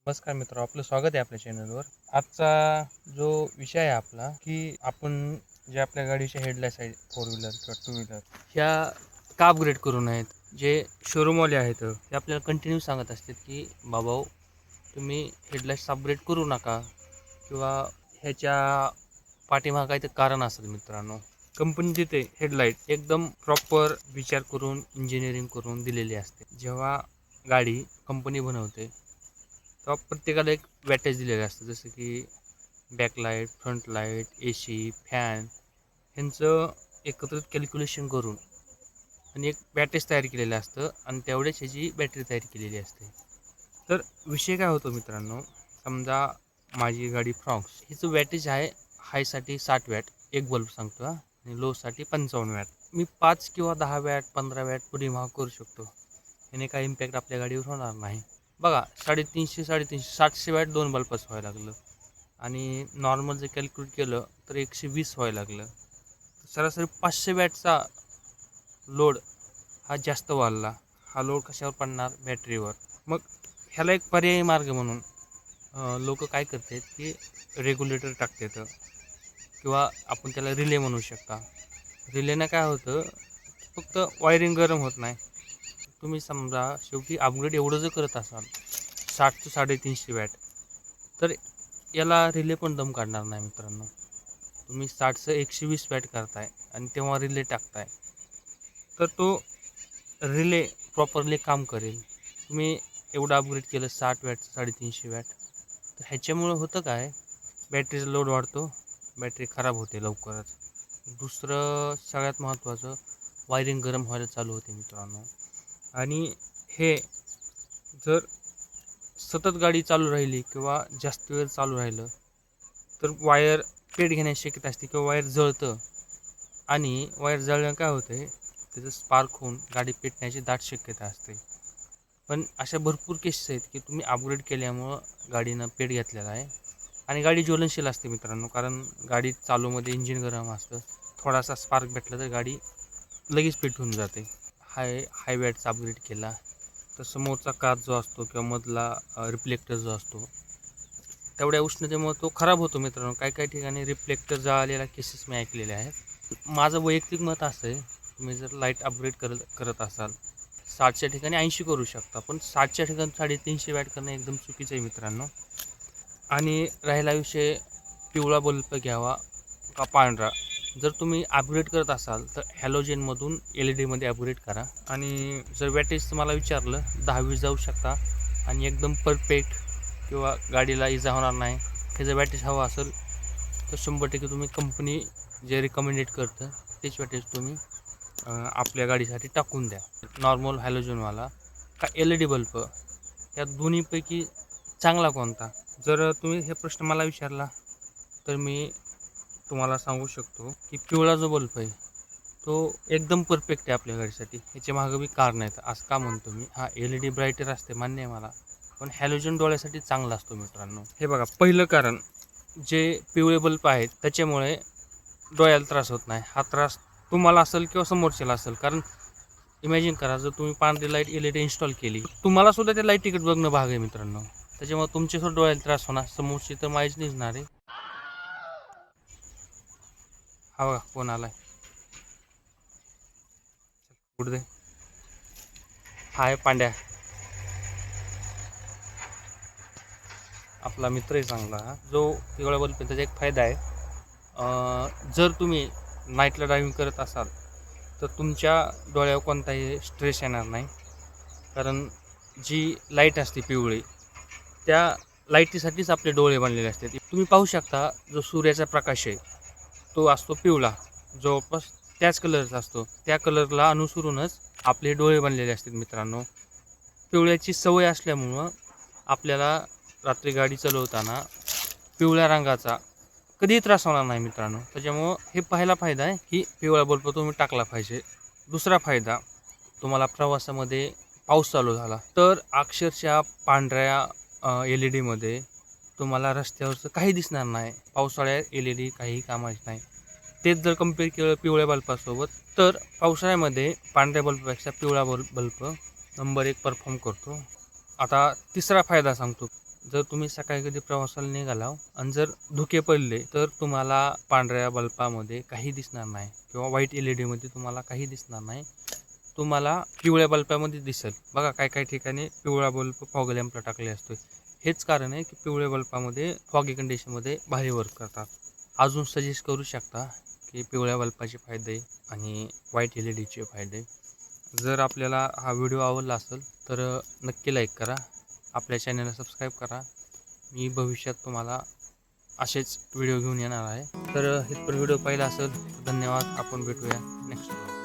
नमस्कार मित्र, आपलं स्वागत आहे आपल्या चॅनलवर. आजचा जो विषय आहे आपला, की आपण जे आपल्या गाडीचे हेडलाईट्स आहेत, फोर व्हीलर किंवा टू व्हीलर, ह्या का अपग्रेड करू नयेत. जे शोरूमवाले आहेत ते आपल्याला कंटिन्यू सांगत असतात, की बाबाओ तुम्ही हेडलाईट्स अपग्रेड करू नका, किंवा ह्याच्या पाठीमागं काहीतरी कारण असेल. मित्रांनो, कंपनी देते हेडलाईट एकदम प्रॉपर विचार करून, इंजिनिअरिंग करून दिलेली असते. जेव्हा गाडी कंपनी बनवते तेव्हा प्रत्येकाला एक वॅटेज दिलेलं असतं, जसं की backlight, front light, AC, fan ह्यांचं एकत्रित कॅल्क्युलेशन करून आणि एक वॅटेज तयार केलेलं असतं आणि तेवढ्याच ह्याची बॅटरी तयार केलेली असते. तर विषय काय होतो मित्रांनो, समजा माझी गाडी फ्रॉक्स, हिचं वॅटेज आहे हायसाठी 60 वॅट, एक बल्ब सांगतो आणि लोसाठी 55 वॅट. मी 5 किंवा 10 वॅट 15 वॅट पुढे माग करू शकतो, याने काही इम्पॅक्ट आपल्या गाडीवर होणार नाही. बघा, 350 700 वॅट 2 बल्बच व्हायला लागलं आणि नॉर्मल जर कॅल्क्युलेट केलं तर 120 व्हायला लागलं. सरासरी 500 वॅटचा लोड हा जास्त वाढला. हा लोड कशावर पडणार? बॅटरीवर. मग ह्याला एक पर्यायी मार्ग म्हणून लोक काय करतात की रेग्युलेटर टाकतात, किंवा आपण त्याला रिले म्हणू शकता. रिलेनं काय होतं, फक्त वायरिंग गरम होत नाही. तुम्ही समजा शेवटी अपग्रेड एवढं जर करत असाल 60 ते 350 वॅट, तर याला रिले पण दम काढणार नाही मित्रांनो. तुम्ही 60चं 120 वॅट करताय आणि तेव्हा रिले टाकताय, तर तो रिले प्रॉपरली काम करेल. तुम्ही एवढं अपग्रेड केलं 60 वॅट 350 वॅट, तर ह्याच्यामुळं होतं काय, बॅटरीचा लोड वाढतो, बॅटरी खराब होते लवकरच. दुसरं सगळ्यात महत्त्वाचं, वायरिंग गरम व्हायला चालू होते मित्रांनो. आणि हे जर सतत गाडी चालू राहिली किंवा जास्त वेळ चालू राहिलं तर वायर पेट घेण्याची शक्यता असते, किंवा वायर जळतं. आणि वायर जळल्यानं काय होतं, त्याचं स्पार्क होऊन गाडी पेटण्याची दाट शक्यता असते. पण अशा भरपूर केसेस आहेत की तुम्ही अपग्रेड केल्यामुळं गाडीनं पेट घेतलेला आहे आणि गाडी ज्वलनशील असते मित्रांनो. कारण गाडी चालूमध्ये इंजिन गरम असतं, थोडासा स्पार्क भेटला तर गाडी लगेच पेटून जाते. हाय वॅटचा अपग्रेड केला तर समोरचा काच जो असतो किंवा मधला रिफ्लेक्टर जो असतो, तेवढ्या उष्णतेमुळे तो खराब होतो मित्रांनो. काही ठिकाणी रिफ्लेक्टर जळालेला केसेस मी ऐकलेले आहेत. माझं वैयक्तिक मत असं आहे, तुम्ही जर लाईट अपग्रेड करत असाल 60च्या ठिकाणी 80 करू शकता, पण 60च्या ठिकाणी 350 वॅट करणं एकदम चुकीचं आहे मित्रांनो. आणि राहिला विषय पिवळा बल्ब घ्यावा का पांढरा, जर तुम्ही अपग्रेड करत असाल तर हॅलोजेनमधून LED अपग्रेड करा. आणि जर वॅटेज तुम्हाला विचारलं 10-20 जाऊ शकता आणि एकदम परफेक्ट किंवा गाडीला इजा होणार नाही हे जर वॅटेज हवं असेल तर 100% तुम्ही कंपनी जे रिकमेंडेड करतं तेच वॅटेज तुम्ही आपल्या गाडीसाठी टाकून द्या. नॉर्मल हॅलोजनवाला का LED बल्ब, या दोन्हीपैकी चांगला कोणता? जर तुम्ही हे प्रश्न मला विचारला तर मी तुम्हाला सांगू शकतो की पिवळा जो बल्ब आहे तो एकदम परफेक्ट आहे आपल्या गाडीसाठी. ह्याच्या मागं बी कारण आहेत. असं का म्हणतो मी, हा LED ब्राईटर असते मान्य आहे मला, पण हॅलोजन डोळ्यासाठी चांगला असतो मित्रांनो. हे बघा, पहिलं कारण, जे पिवळे बल्ब आहेत त्याच्यामुळे डोळ्याला त्रास होत नाही. हा त्रास तुम्हाला असेल किंवा समोरच्याला असेल. कारण इमॅजिन करा, जर तुम्ही पांढरी लाईट LED इन्स्टॉल केली, तुम्हाला सुद्धा त्या लाईट तिकीट बघणं भाग आहे मित्रांनो. त्याच्यामुळे तुमच्यासुद्धा डोळ्याला त्रास होणार, समोरची तर माहीच निघणार आहे. हा बघा कोण आलाय, पुढे हाय पांड्या, आपला मित्र आहे चांगला. जो पिवळा बल्ब त्याचा एक फायदा आहे, जर तुम्ही नाईटला ड्रायव्हिंग करत असाल तर तुमच्या डोळ्यावर कोणताही स्ट्रेस येणार नाही. कारण जी लाईट असते पिवळी, त्या लाईटीसाठीच आपले डोळे बनलेले असते. तुम्ही पाहू शकता, जो सूर्याचा प्रकाश आहे तो असतो पिवळा, जवळपास त्याच कलरचा असतो. त्या कलरला अनुसरूनच आपले डोळे बनलेले असतात मित्रांनो. पिवळ्याची सवय असल्यामुळं आपल्याला रात्री गाडी चालवताना पिवळ्या रंगाचा कधीही त्रास होणार नाही मित्रांनो. त्याच्यामुळं हे पहिला फायदा आहे की पिवळा बल्ब तुम्ही टाकला पाहिजे. दुसरा फायदा, तुम्हाला प्रवासामध्ये पाऊस चालू झाला तर अक्षरशः पांढऱ्या LED तुम्हाला रस्त्यावरचं काही दिसणार नाही. पावसाळ्यात LED काही कामाची नाही. तेच जर कम्पेअर केलं पिवळ्या बल्बासोबत, तर पावसाळ्यामध्ये पांढऱ्या बल्बपेक्षा पिवळा बल्ब नंबर 1 परफॉर्म करतो. आता तिसरा फायदा सांगतो, जर तुम्ही सकाळी कधी प्रवासाला निघाला आणि जर धुके पडले तर तुम्हाला पांढऱ्या बल्बामध्ये काही दिसणार नाही किंवा व्हाईट LED मध्ये तुम्हाला काही दिसणार नाही, तुम्हाला पिवळ्या बल्बामध्ये दिसेल. बघा काही ठिकाणी पिवळा बल्ब फॉग लॅम्पला टाकले असतो. हेच कारण आहे की पिवळ्या बल्बामध्ये फॉगी कंडिशनमध्ये भारी वर्क करतात. अजून सजेस्ट करू शकता की पिवळ्या बल्बाचे फायदे आणि व्हाईट LEDचे फायदे. जर आपल्याला हा व्हिडिओ आवडला असेल तर नक्की लाईक करा, आपल्या चॅनलला सबस्क्राईब करा. मी भविष्यात तुम्हाला असेच व्हिडिओ घेऊन येणार आहे. तर इथपर्यंत व्हिडिओ पाहिला असेल धन्यवाद. आपण भेटूया नेक्स्ट.